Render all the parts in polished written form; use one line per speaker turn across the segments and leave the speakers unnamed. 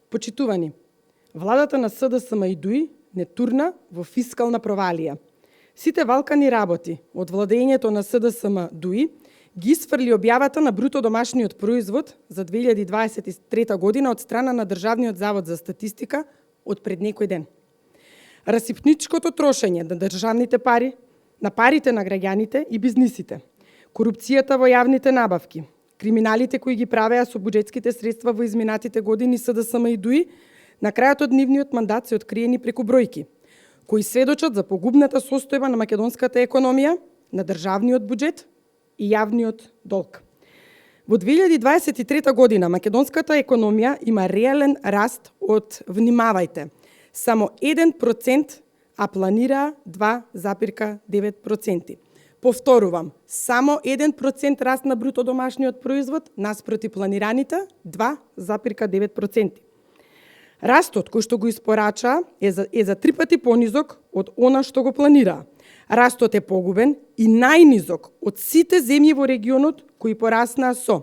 Почитувани, владата на СДСМ и ДУИ не турна во фискална провалија. Сите валкани работи од владењето на СДСМ ДУИ ги сфрли објавата на бруто домашниот производ за 2023 година од страна на Државниот завод за статистика од пред некој ден. Расипничкото трошење на државните пари, на парите на граѓаните и бизнисите, корупцијата во јавните набавки, криминалите кои ги правеа со буџетските средства во изминатите години СДСМ и ДУИ, на крајот од нивниот мандат се откриени преку бројки, кои сведочат за погубната состојба на македонската економија, на државниот буџет и јавниот долг. Во 2023 година македонската економија има реален раст од, внимавајте, само 1%, а планира 2,9%. Повторувам, само 1% раст на бруто домашниот производ наспроти планираните 2,9%. Растот кој што го испорача е за 3 пати понизок од она што го планира. Растот е погубен и најнизок од сите земји во регионот кои пораснаа со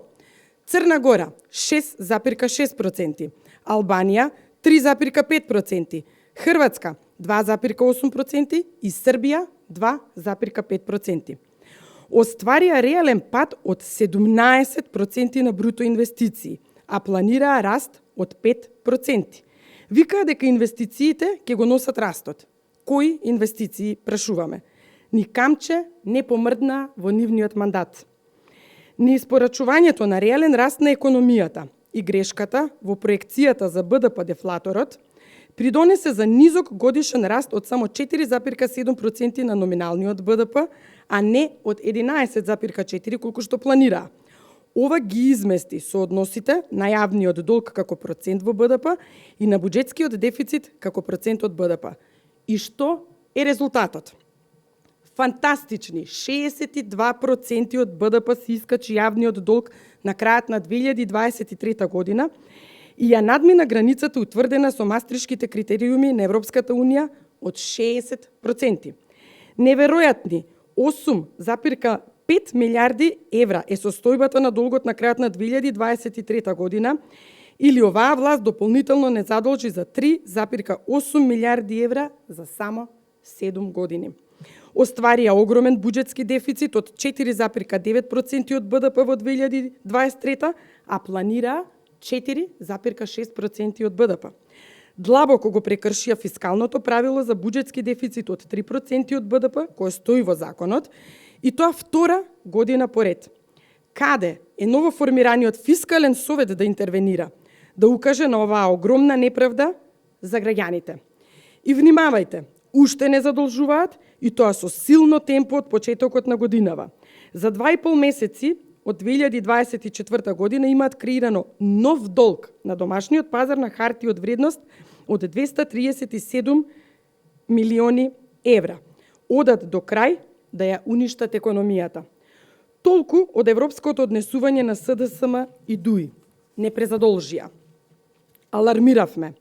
Црна Гора 6,6%, Албанија 3,5%, Хрватска 2,8% и Србија 2,5%. Остварија реален пад од 17% на бруто инвестиции, а планираа раст од 5%. Викаа дека инвестициите ќе го носат растот. Кои инвестиции прашуваме? Ни камче не помрдна во нивниот мандат. Ни испорачувањето на реален раст на економијата и грешката во проекцијата за БДП дефлаторот придонесе за низок годишен раст од само 4,7% на номиналниот БДП, а не од 11,4% колку што планираа. Ова ги измести со односите на јавниот долг како процент во БДП и на буџетскиот дефицит како процент од БДП. И што е резултатот? Фантастични 62% од БДП се искачи јавниот долг на крајот на 2023 година и ја надмина границата утврдена со мастришките критериуми на Европската Унија од 60%. Неверојатни 8,5 милиарди евра е состојбата на долгот на крајот на 2023 година, или оваа власт дополнително не задолжи за 3,8 милиарди евра за само 7 години. Остварија огромен буџетски дефицит од 4,9% од БДП во 2023, а планираа 4,6% од БДП. Длабоко го прекршија фискалното правило за буџетски дефицит од 3% од БДП, кој стои во законот, и тоа втора година поред. Каде е новоформираниот фискален совет да интервенира, да укаже на оваа огромна неправда за граѓаните? И внимавајте, уште не задолжуваат, и тоа со силно темпо од почетокот на годинава. За 2,5 месеци од 2024 година имаат креирано нов долг на домашниот пазар на харти од вредност од 237 милиони евра. Одат до крај да ја уништат економијата. Толку од европското однесување на СДСМ и ДУИ. Не презадолжија. Алармиравме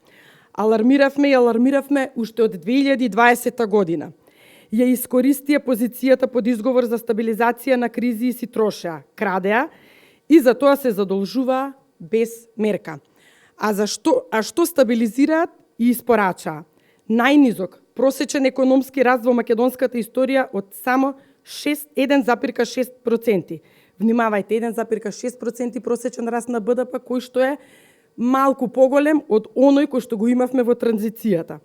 уште од 2020 година. Ја искористија позицијата под изговор за стабилизација на кризи и си трошеа, крадеа и за тоа се задолжуваа без мерка. А што стабилизираат и испорачаа? Најнизок просечен економски раст во македонската историја од само 1,6%. Внимавајте, 1,6% просечен раст на БДП, кој што е малку поголем од оној кој што го имавме во транзицијата.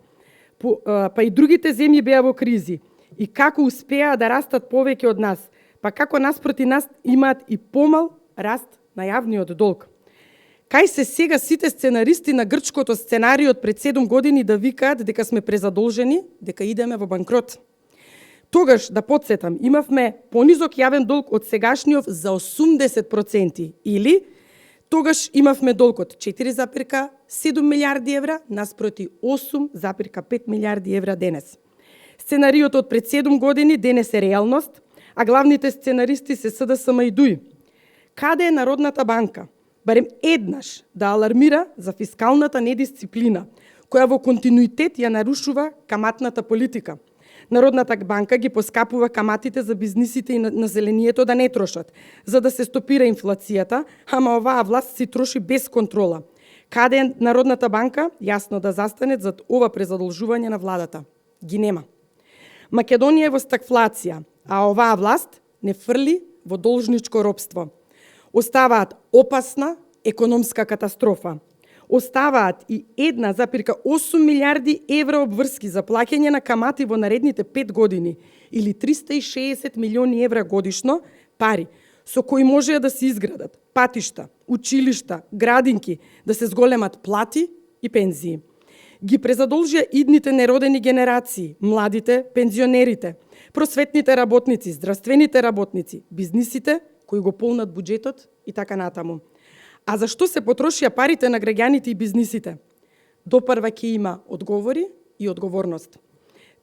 Па и другите земји беа во кризи. И како успеа да растат повеќе од нас, па како наспроти нас имаат и помал раст на јавниот долг. Кај се сега сите сценаристи на грчкото сценариот пред 7 години да викаат дека сме презадолжени, дека идеме во банкрот. Тогаш, да подсетам, имавме понизок јавен долг од сегашниот за 80%, или тогаш имавме долг од 4,7 милиарди евра наспроти 8,5 милиарди евра денес. Сценариот од пред 7 години денес е реалност, а главните сценаристи се СДСМ и ДУИ. Каде е Народната банка? Барем еднаш да алармира за фискалната недисциплина, која во континуитет ја нарушува каматната политика. Народната банка ги поскапува каматите за бизнисите и населението да не трошат, за да се стопира инфлацијата, ама оваа власт си троши без контрола. Каде е Народната банка јасно да застане зад ова презадолжување на владата? Ги нема. Македонија е во стагфлација, а оваа власт не фрли во должничко робство. Оставаат опасна економска катастрофа. Оставаат и 1,8 милиарди евра обврски за плаќање на камати во наредните 5 години или 360 милиони евра годишно пари со кои можеа да се изградат патишта, училишта, градинки, да се зголемат плати и пензии. Ги презадолжија идните неродени генерации, младите, пензионерите, просветните работници, здравствените работници, бизнисите кои го полнат буџетот и така натаму. А зашто се потрошија парите на граѓаните и бизнисите? Допрва ќе има одговори и одговорност.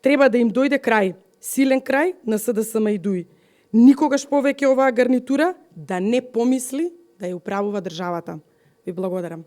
Треба да им дојде крај, силен крај на СДСМ и ДУИ. Никогаш повеќе оваа гарнитура да не помисли да ја управува државата. Ви благодарам.